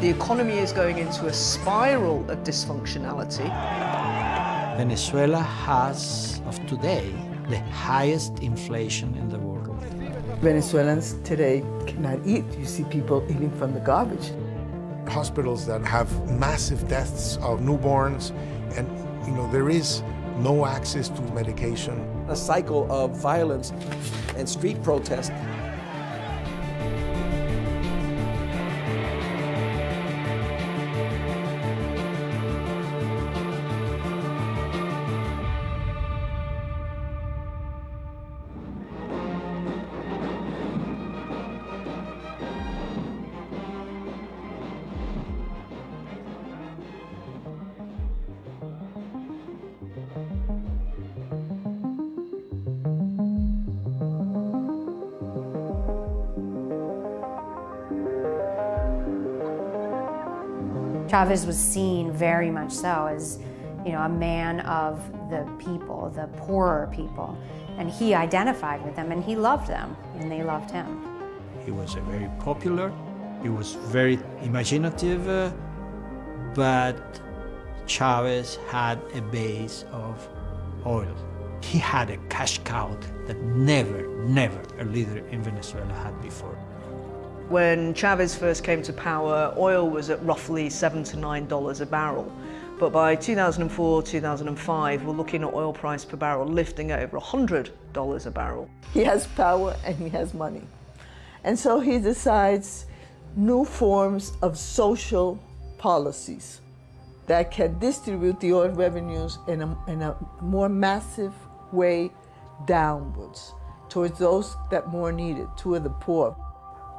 The economy is going into a spiral of dysfunctionality. Venezuela has, of today, the highest inflation in the world. Venezuelans today cannot eat. You see people eating from the garbage. Hospitals that have massive deaths of newborns, and there is no access to medication. A cycle of violence and street protest. Chavez was seen very much so as, a man of the people, the poorer people. And he identified with them and he loved them and they loved him. He was very popular, he was very imaginative, but Chavez had a base of oil. He had a cash cow that never a leader in Venezuela had before. When Chavez first came to power, oil was at roughly $7 to $9 a barrel. But by 2004, 2005, we're looking at oil price per barrel lifting over $100 a barrel. He has power and he has money. And so he decides new forms of social policies that can distribute the oil revenues in a more massive way downwards towards those that more need it, toward the poor.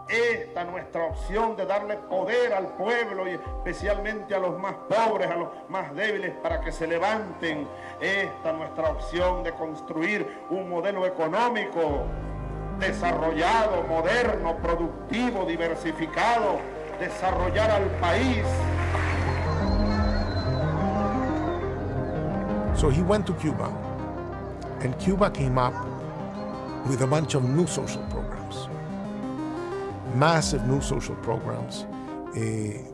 Esta nuestra opción de darle poder al pueblo y especialmente a los más pobres, a los más débiles para que se levanten. Esta nuestra opción de construir un modelo económico desarrollado, moderno, productivo, diversificado, desarrollar al país. So he went to Cuba, and Cuba came up with a bunch of new social programs. Massive new social programs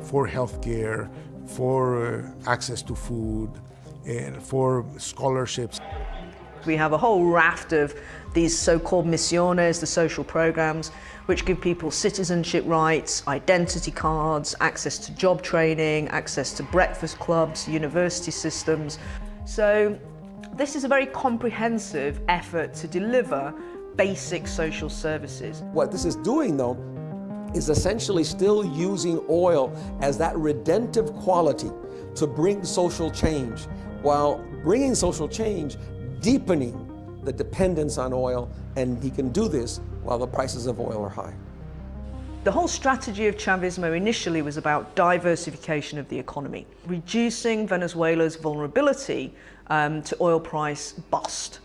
for healthcare, for access to food, and for scholarships. We have a whole raft of these so-called misiones, the social programs, which give people citizenship rights, identity cards, access to job training, access to breakfast clubs, university systems. So this is a very comprehensive effort to deliver basic social services. What this is doing, though, is essentially still using oil as that redemptive quality to bring social change, while bringing social change, deepening the dependence on oil, and he can do this while the prices of oil are high. The whole strategy of Chavismo initially was about diversification of the economy, reducing Venezuela's vulnerability to oil price bust.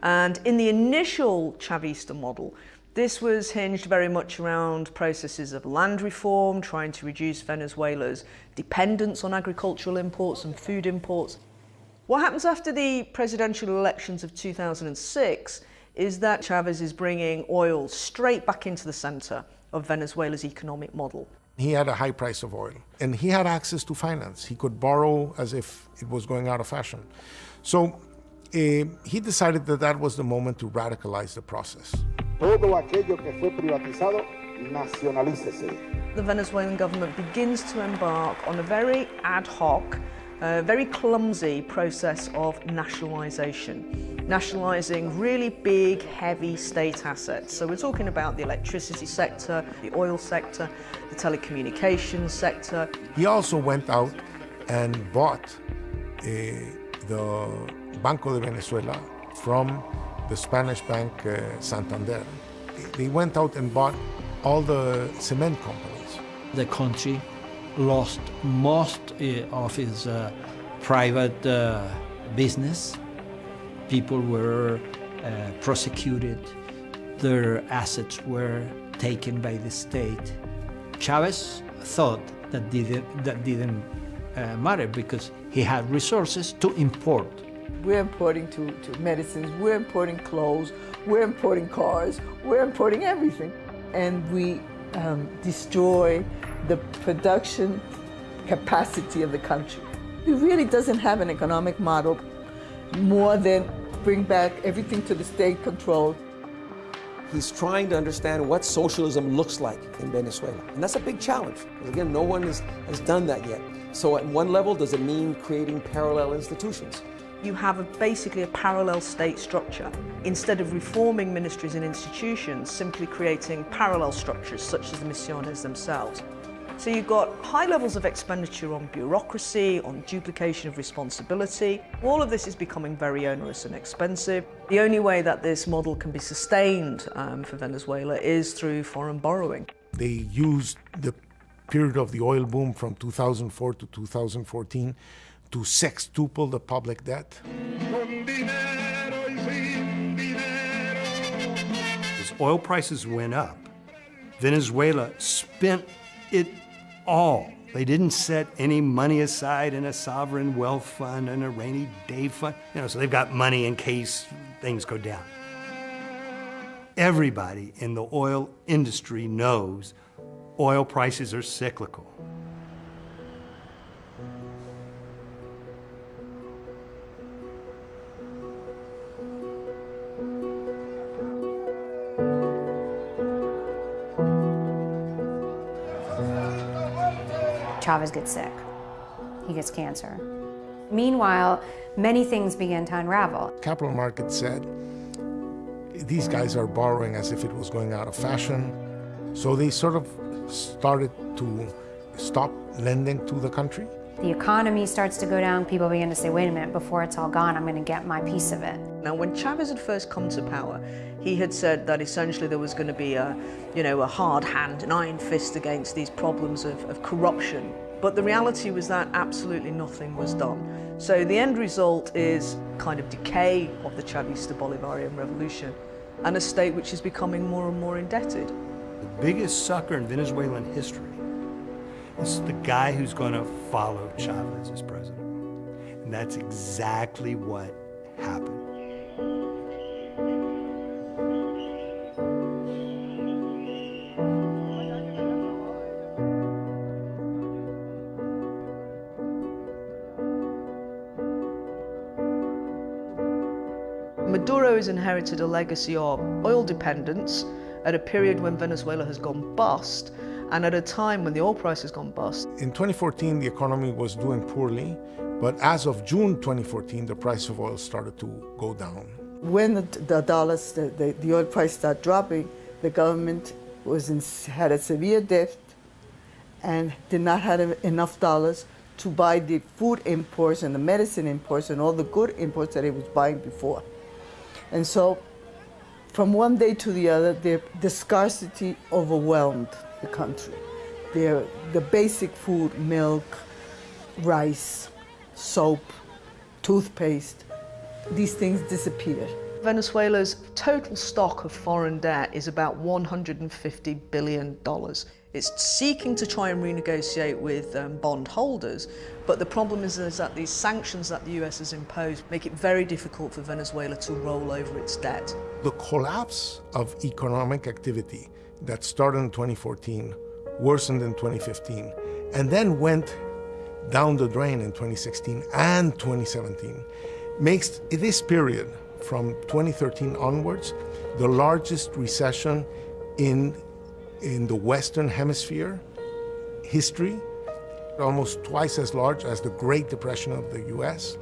And in the initial Chavista model, this was hinged very much around processes of land reform, trying to reduce Venezuela's dependence on agricultural imports and food imports. What happens after the presidential elections of 2006 is that Chavez is bringing oil straight back into the center of Venezuela's economic model. He had a high price of oil, and he had access to finance. He could borrow as if it was going out of fashion. So he decided that that was the moment to radicalize the process. Todo aquello que fue privatizado, nacionalícese. The Venezuelan government begins to embark on a very ad hoc, very clumsy process of nationalization. Nationalizing really big, heavy state assets. So we're talking about the electricity sector, the oil sector, the telecommunications sector. He also went out and bought the Banco de Venezuela from the Spanish bank Santander. They went out and bought all the cement companies. The country lost most of its private business. People were prosecuted. Their assets were taken by the state. Chavez thought that didn't matter because he had resources to import. We're importing to medicines, we're importing clothes, we're importing cars, we're importing everything. And we destroy the production capacity of the country. He really doesn't have an economic model more than bring back everything to the state control. He's trying to understand what socialism looks like in Venezuela. And that's a big challenge. Because again, no one has done that yet. So at one level, does it mean creating parallel institutions? You have basically a parallel state structure. Instead of reforming ministries and institutions, simply creating parallel structures such as the misiones themselves. So you've got high levels of expenditure on bureaucracy, on duplication of responsibility. All of this is becoming very onerous and expensive. The only way that this model can be sustained for Venezuela is through foreign borrowing. They used the period of the oil boom from 2004 to 2014 to sextuple the public debt. As oil prices went up, Venezuela spent it all. They didn't set any money aside in a sovereign wealth fund and a rainy day fund. So they've got money in case things go down. Everybody in the oil industry knows oil prices are cyclical. Chavez gets sick. He gets cancer. Meanwhile, many things begin to unravel. Capital markets said, these guys are borrowing as if it was going out of fashion. So they sort of started to stop lending to the country. The economy starts to go down. People begin to say, wait a minute, before it's all gone, I'm going to get my piece of it. Now, when Chavez had first come to power, he had said that essentially there was going to be a hard hand, an iron fist against these problems of corruption. But the reality was that absolutely nothing was done. So the end result is kind of decay of the Chavista Bolivarian revolution and a state which is becoming more and more indebted. The biggest sucker in Venezuelan history is the guy who's going to follow Chavez as president. And that's exactly what happened. Maduro has inherited a legacy of oil dependence at a period when Venezuela has gone bust, and at a time when the oil price has gone bust. In 2014, the economy was doing poorly, but as of June 2014, the price of oil started to go down. When the oil price started dropping, the government had a severe debt and did not have enough dollars to buy the food imports and the medicine imports and all the good imports that it was buying before. And so, from one day to the other, the scarcity overwhelmed the country. The basic food, milk, rice, soap, toothpaste, these things disappeared. Venezuela's total stock of foreign debt is about $150 billion. It's seeking to try and renegotiate with bondholders, but the problem is that these sanctions that the US has imposed make it very difficult for Venezuela to roll over its debt. The collapse of economic activity that started in 2014 worsened in 2015 and then went down the drain in 2016 and 2017 makes this period from 2013 onwards the largest recession in the Western Hemisphere history, almost twice as large as the Great Depression of the US.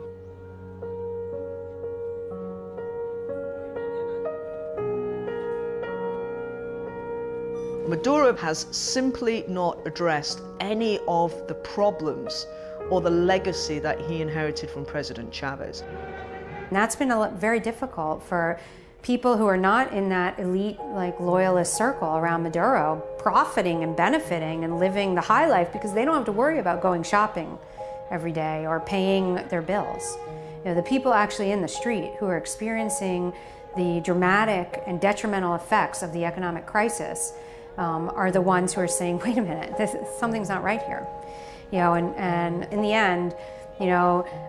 Maduro has simply not addressed any of the problems or the legacy that he inherited from President Chavez. And that's been very difficult for people who are not in that elite, loyalist circle around Maduro, profiting and benefiting and living the high life because they don't have to worry about going shopping every day or paying their bills. The people actually in the street who are experiencing the dramatic and detrimental effects of the economic crisis are the ones who are saying, wait a minute, something's not right here. And in the end,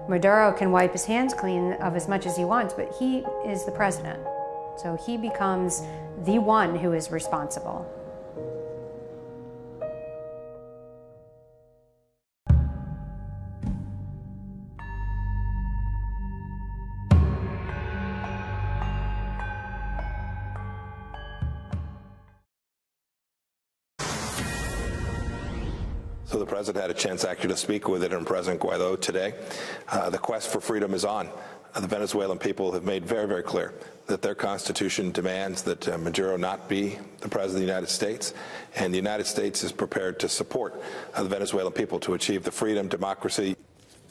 Maduro can wipe his hands clean of as much as he wants, but he is the president. So he becomes the one who is responsible. So the president had a chance actually to speak with it and President Guaido today. The quest for freedom is on. The Venezuelan people have made very, very clear that their constitution demands that Maduro not be the president of the United States, and the United States is prepared to support the Venezuelan people to achieve the freedom, democracy.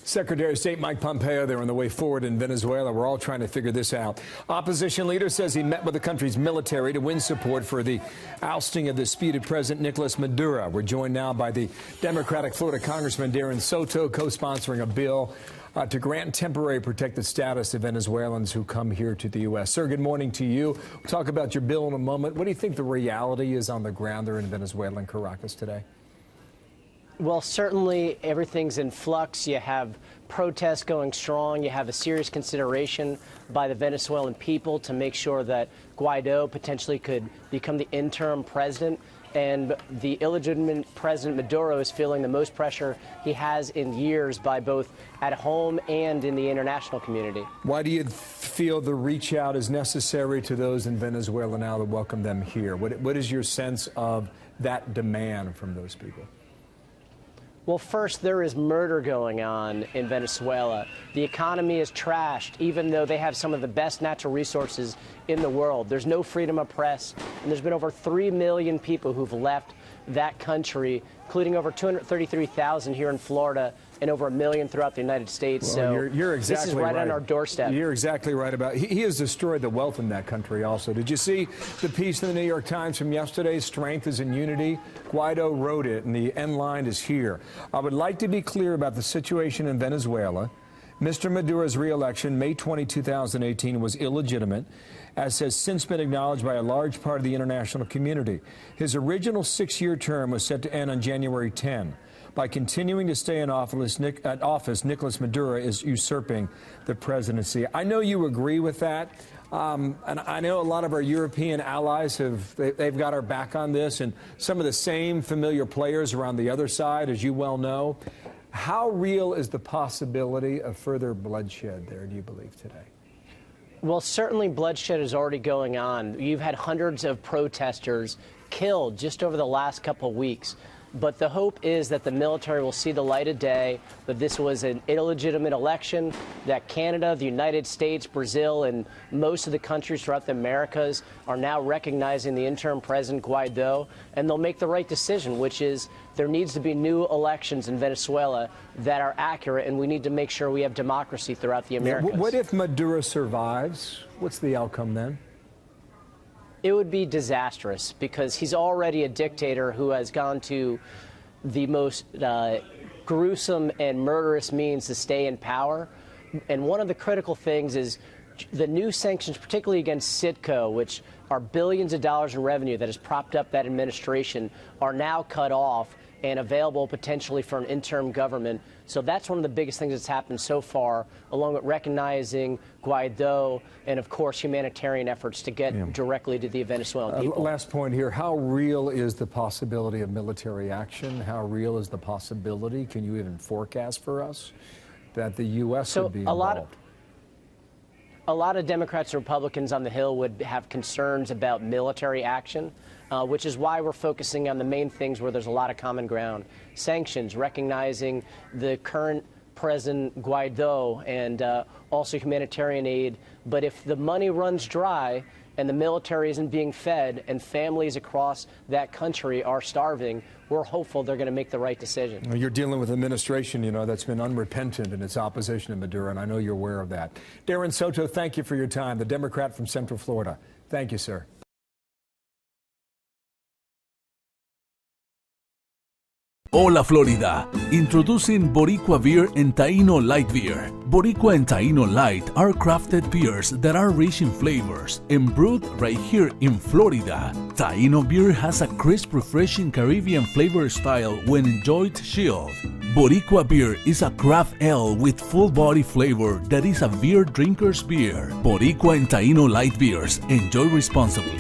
Secretary of State Mike Pompeo, they're on the way forward in Venezuela. We're all trying to figure this out. Opposition leader says he met with the country's military to win support for the ousting of the disputed President Nicolas Maduro. We're joined now by the Democratic Florida Congressman Darren Soto, co-sponsoring a bill to grant temporary protected status to Venezuelans who come here to the U.S. Sir, good morning to you. We'll talk about your bill in a moment. What do you think the reality is on the ground there in Venezuela and Caracas today? Well, certainly everything's in flux. You have protests going strong. You have a serious consideration by the Venezuelan people to make sure that Guaido potentially could become the interim president. And the illegitimate President Maduro is feeling the most pressure he has in years by both at home and in the international community. Why do you feel the reach out is necessary to those in Venezuela now to welcome them here? What is your sense of that demand from those people? Well, first, there is murder going on in Venezuela. The economy is trashed, even though they have some of the best natural resources in the world. There's no freedom of press, and there's been over 3 million people who've left that country, including over 233,000 here in Florida and over 1 million throughout the United States. Well, so you're exactly this is right on our doorstep. You're exactly right about it. He has destroyed the wealth in that country also. Did you see the piece in the New York Times from yesterday, Strength is in Unity? Guaido wrote it, and the end line is here. I would like to be clear about the situation in Venezuela. Mr. Maduro's re-election, May 20, 2018, was illegitimate, as has since been acknowledged by a large part of the international community. His original 6-year term was set to end on January 10. By continuing to stay in office, Nicolas Maduro is usurping the presidency. I know you agree with that, and I know a lot of our European allies they've got our back on this, and some of the same familiar players are on the other side, as you well know. How real is the possibility of further bloodshed there, do you believe, today? Well, certainly bloodshed is already going on. You've had hundreds of protesters killed just over the last couple of weeks. But the hope is that the military will see the light of day, that this was an illegitimate election, that Canada, the United States, Brazil, and most of the countries throughout the Americas are now recognizing the interim President Guaido, and they'll make the right decision, which is there needs to be new elections in Venezuela that are accurate, and we need to make sure we have democracy throughout the Americas. What if Maduro survives? What's the outcome then? It would be disastrous because he's already a dictator who has gone to the most gruesome and murderous means to stay in power. And one of the critical things is the new sanctions, particularly against Citgo, which are billions of dollars in revenue that has propped up that administration, are now cut off and available potentially for an interim government. So that's one of the biggest things that's happened so far, along with recognizing Guaido and, of course, humanitarian efforts to get directly to the Venezuelan people. Last point here. How real is the possibility of military action? How real is the possibility, can you even forecast for us, that the U.S. would be involved? A lot of Democrats and Republicans on the Hill would have concerns about military action, which is why we're focusing on the main things where there's a lot of common ground. Sanctions, recognizing the current President Guaido, and also humanitarian aid. But if the money runs dry and the military isn't being fed and families across that country are starving, we're hopeful they're going to make the right decision. Well, you're dealing with an administration, you know, that's been unrepentant in its opposition to Maduro, and I know you're aware of that. Darren Soto, thank you for your time. The Democrat from Central Florida. Thank you, sir. Hola Florida, introducing Boricua Beer and Taino Light Beer. Boricua and Taino Light are crafted beers that are rich in flavors and brewed right here in Florida. Taino beer has a crisp, refreshing Caribbean flavor style when enjoyed chilled. Boricua beer is a craft ale with full body flavor that is a beer drinker's beer. Boricua and Taino Light Beers. Enjoy responsibly.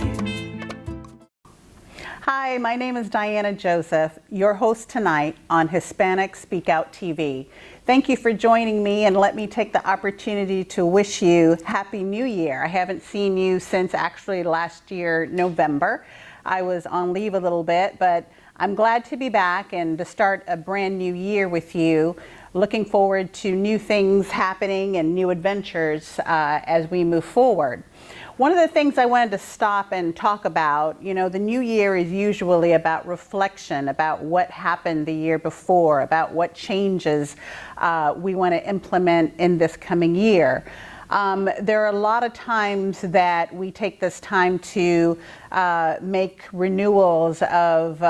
Hi, my name is Diana Joseph, your host tonight on Hispanic Speak Out TV. Thank you for joining me, and let me take the opportunity to wish you Happy New Year. I haven't seen you since actually last year, November. I was on leave a little bit, but I'm glad to be back and to start a brand new year with you. Looking forward to new things happening and new adventures as we move forward. One of the things I wanted to stop and talk about, you know, the new year is usually about reflection, about what happened the year before, about what changes we want to implement in this coming year. There are a lot of times that we take this time to make renewals of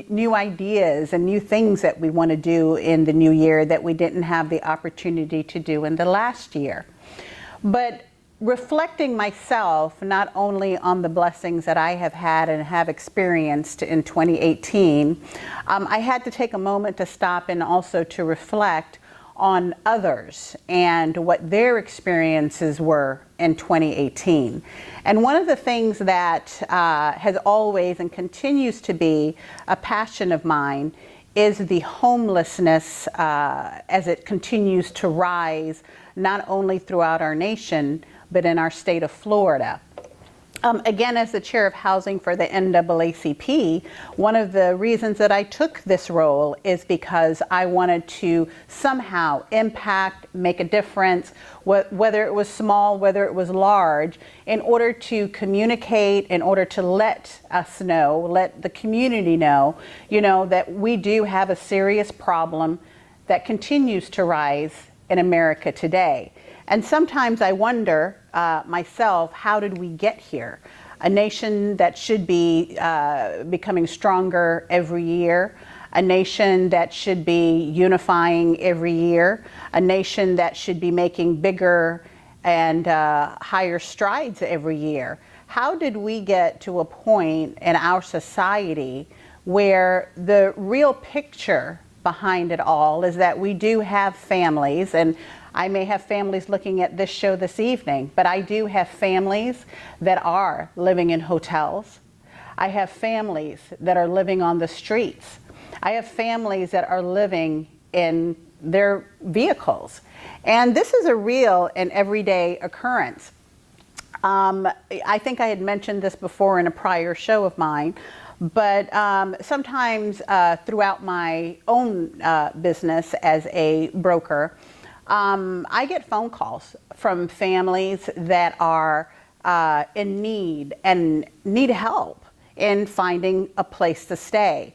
new ideas and new things that we want to do in the new year that we didn't have the opportunity to do in the last year. But reflecting myself not only on the blessings that I have had and have experienced in 2018, I had to take a moment to stop and also to reflect on others and what their experiences were in 2018. And one of the things that has always and continues to be a passion of mine is the homelessness as it continues to rise, not only throughout our nation, but in our state of Florida. Again, as the chair of housing for the NAACP, one of the reasons that I took this role is because I wanted to somehow impact, make a difference, whether it was small, whether it was large, in order to communicate, in order to let us know, let the community know, you know, that we do have a serious problem that continues to rise in America today. And sometimes I wonder myself, how did we get here? A nation that should be becoming stronger every year, a nation that should be unifying every year, a nation that should be making bigger and higher strides every year. How did we get to a point in our society where the real picture behind it all is that we do have families, and I may have families looking at this show this evening, but I do have families that are living in hotels. I have families that are living on the streets. I have families that are living in their vehicles. And this is a real and everyday occurrence. I think I had mentioned this before in a prior show of mine, but sometimes throughout my own business as a broker, I get phone calls from families that are in need and need help in finding a place to stay.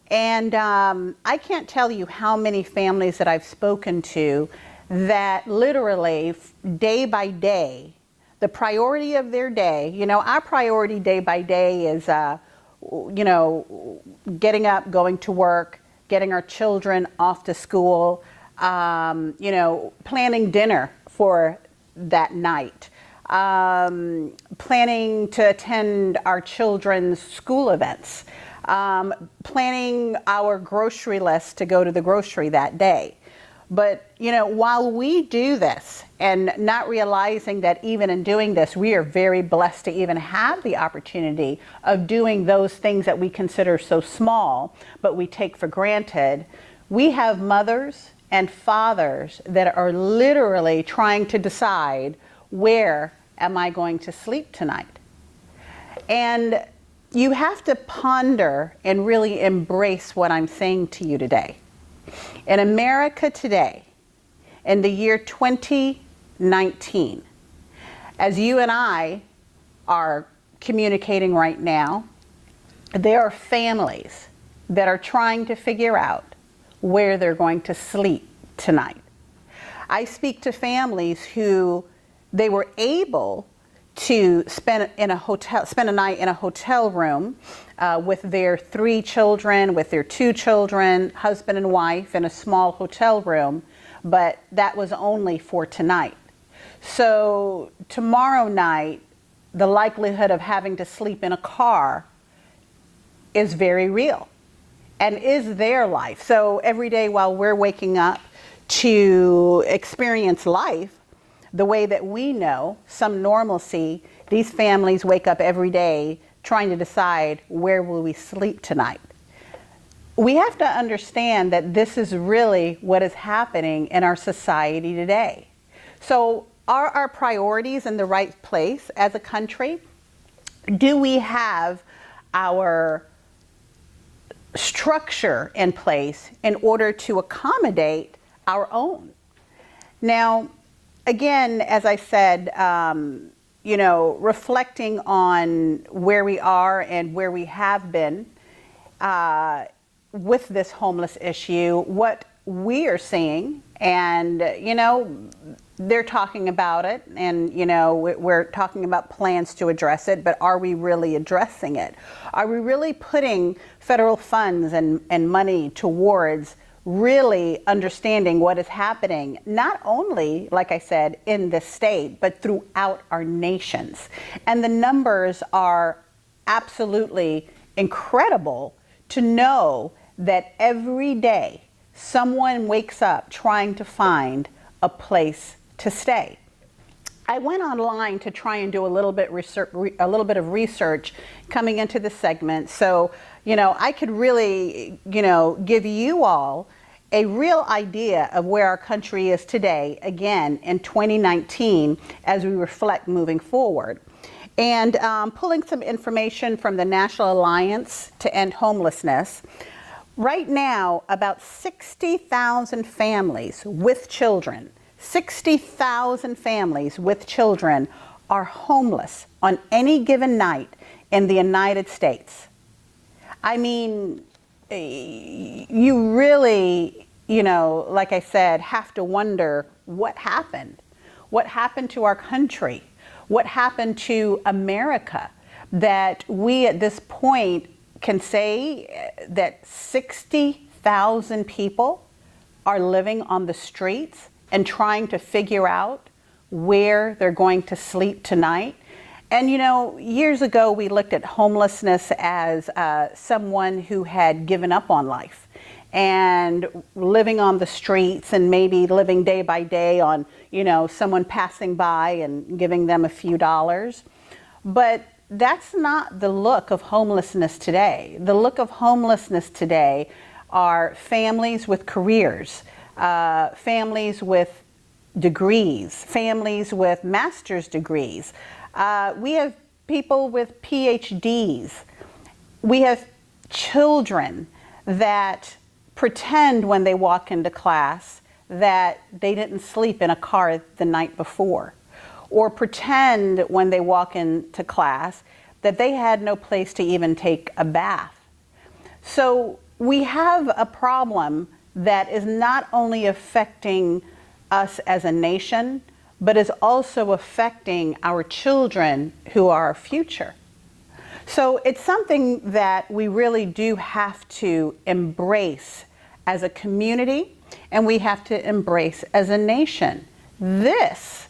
And I can't tell you how many families that I've spoken to that literally day by day, the priority of their day, you know, our priority day by day is, you know, getting up, going to work, getting our children off to school, you know, planning dinner for that night, planning to attend our children's school events, planning our grocery list to go to the grocery that day. But, you know, while we do this and not realizing that even in doing this, we are very blessed to even have the opportunity of doing those things that we consider so small, but we take for granted, we have mothers and fathers that are literally trying to decide, where am I going to sleep tonight? And you have to ponder and really embrace what I'm saying to you today. In America today, in the year 2019, as you and I are communicating right now, there are families that are trying to figure out where they're going to sleep tonight. I speak to families who they were able to spend a night in a hotel room with their 3 children, with their 2 children, husband and wife in a small hotel room, but that was only for tonight. So tomorrow night, the likelihood of having to sleep in a car is very real and is their life. So every day while we're waking up to experience life the way that we know, some normalcy, these families wake up every day trying to decide, where will we sleep tonight? We have to understand that this is really what is happening in our society today. So are our priorities in the right place as a country? Do we have our structure in place in order to accommodate our own. Now, again, as I said, reflecting on where we are and where we have been with this homeless issue, what we are seeing, and they're talking about it, and we're talking about plans to address it, but are we really addressing it? Are we really putting federal funds and money towards really understanding what is happening, not only, like I said, in this state, but throughout our nations? And the numbers are absolutely incredible to know that every day someone wakes up trying to find a place to stay. I went online to try and do a little bit of research coming into the segment, so I could really give you all a real idea of where our country is today, again in 2019, as we reflect moving forward. And pulling some information from the National Alliance to End Homelessness. Right now, about 60,000 families with children, 60,000 families with children are homeless on any given night in the United States. I mean, you really, like I said, have to wonder what happened. What happened to our country? What happened to America that we at this point can say that 60,000 people are living on the streets and trying to figure out where they're going to sleep tonight? And years ago we looked at homelessness as someone who had given up on life and living on the streets and maybe living day by day on, someone passing by and giving them a few dollars. But that's not the look of homelessness today. The look of homelessness today are families with careers, families with degrees, families with master's degrees. We have people with PhDs. We have children that pretend when they walk into class that they didn't sleep in a car the night before, or pretend when they walk into class that they had no place to even take a bath. So we have a problem that is not only affecting us as a nation, but is also affecting our children who are our future. So it's something that we really do have to embrace as a community, and we have to embrace as a nation. This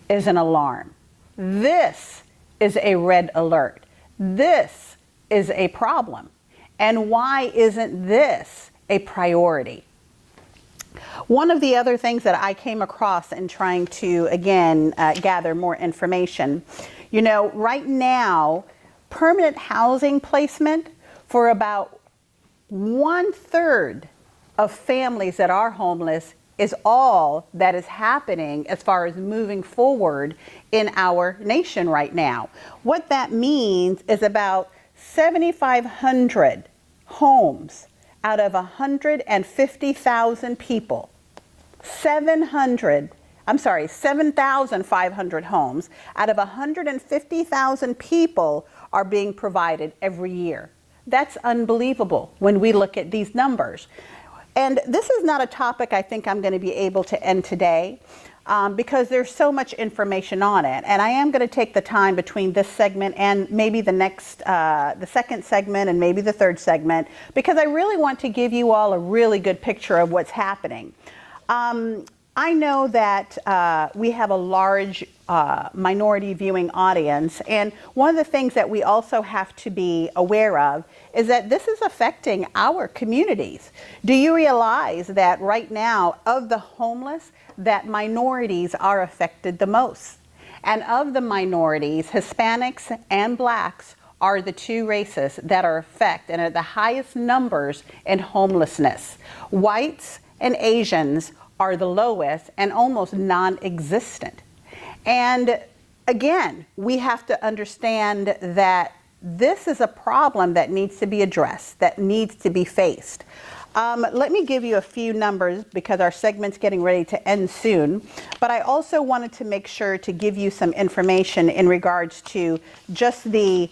is an alarm. This is a red alert. This is a problem. And why isn't this a priority? One of the other things that I came across in trying to, again, gather more information, right now, permanent housing placement for about 1/3 of families that are homeless is all that is happening as far as moving forward in our nation right now. What that means is about 7,500 homes out of 150,000 people. 7,500 homes out of 150,000 people are being provided every year. That's unbelievable when we look at these numbers. And this is not a topic I think I'm going to be able to end today because there's so much information on it. And I am going to take the time between this segment and maybe the next, the second segment and maybe the third segment, because I really want to give you all a really good picture of what's happening. I know that we have a large minority viewing audience, and one of the things that we also have to be aware of is that this is affecting our communities. Do you realize that right now, of the homeless, that minorities are affected the most? And of the minorities, Hispanics and Blacks are the two races that are affected and are the highest numbers in homelessness. Whites and Asians are the lowest and almost non-existent. And again, we have to understand that this is a problem that needs to be addressed, that needs to be faced. Let me give you a few numbers because our segment's getting ready to end soon, but I also wanted to make sure to give you some information in regards to just the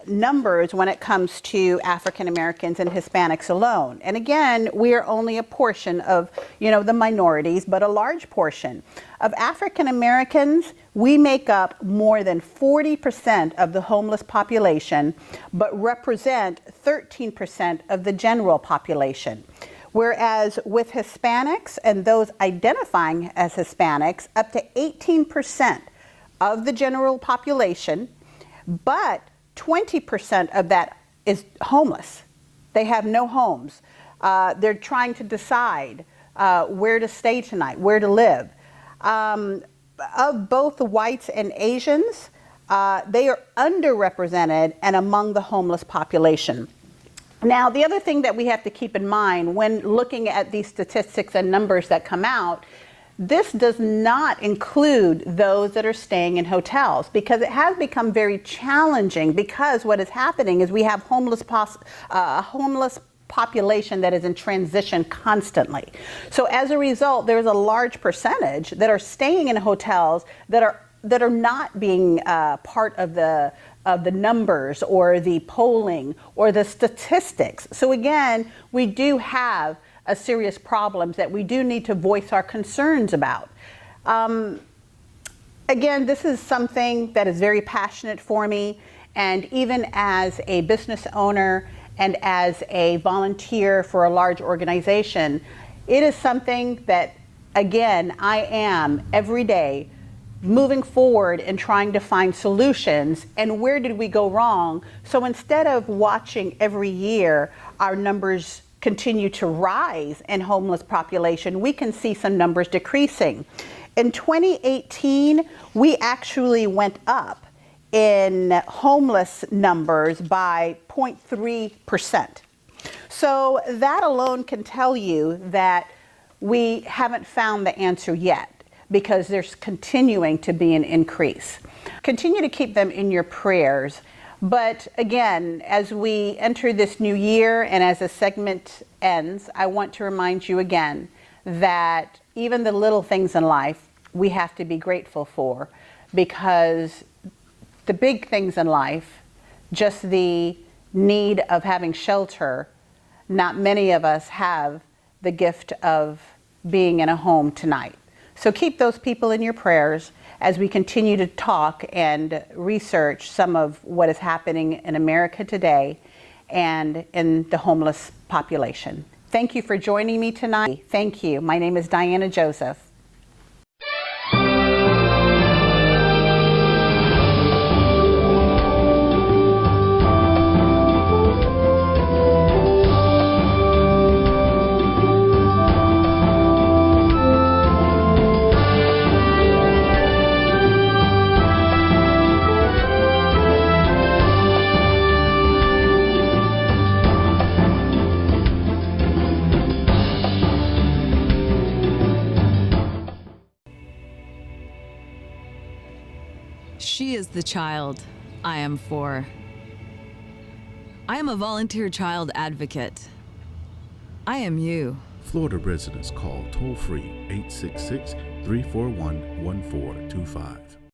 numbers when it comes to African Americans and Hispanics alone. And again, we are only a portion of, the minorities, but a large portion. Of African Americans, we make up more than 40% of the homeless population, but represent 13% of the general population. Whereas with Hispanics and those identifying as Hispanics, up to 18% of the general population, but 20% of that is homeless. They have no homes. They're trying to decide where to stay tonight, where to live. Of both the whites and Asians, they are underrepresented and among the homeless population. Now, the other thing that we have to keep in mind when looking at these statistics and numbers that come out, this does not include those that are staying in hotels, because it has become very challenging, because what is happening is we have homeless population that is in transition constantly. So as a result, there's a large percentage that are staying in hotels that are not being part of the numbers or the polling or the statistics. So again, we do have a serious problems that we do need to voice our concerns about. Again, this is something that is very passionate for me, and even as a business owner and as a volunteer for a large organization, it is something that, again, I am every day moving forward and trying to find solutions and where did we go wrong. So instead of watching every year our numbers continue to rise in homeless population, we can see some numbers decreasing. In 2018, we actually went up in homeless numbers by 0.3%. So that alone can tell you that we haven't found the answer yet, because there's continuing to be an increase. Continue to keep them in your prayers. But again, as we enter this new year and as the segment ends, I want to remind you again that even the little things in life we have to be grateful for, because the big things in life, just the need of having shelter, not many of us have the gift of being in a home tonight. So keep those people in your prayers as we continue to talk and research some of what is happening in America today and in the homeless population. Thank you for joining me tonight. Thank you. My name is Diana Joseph. She is the child I am for. I am a volunteer child advocate. I am you. Florida residents call toll-free 866-341-1425.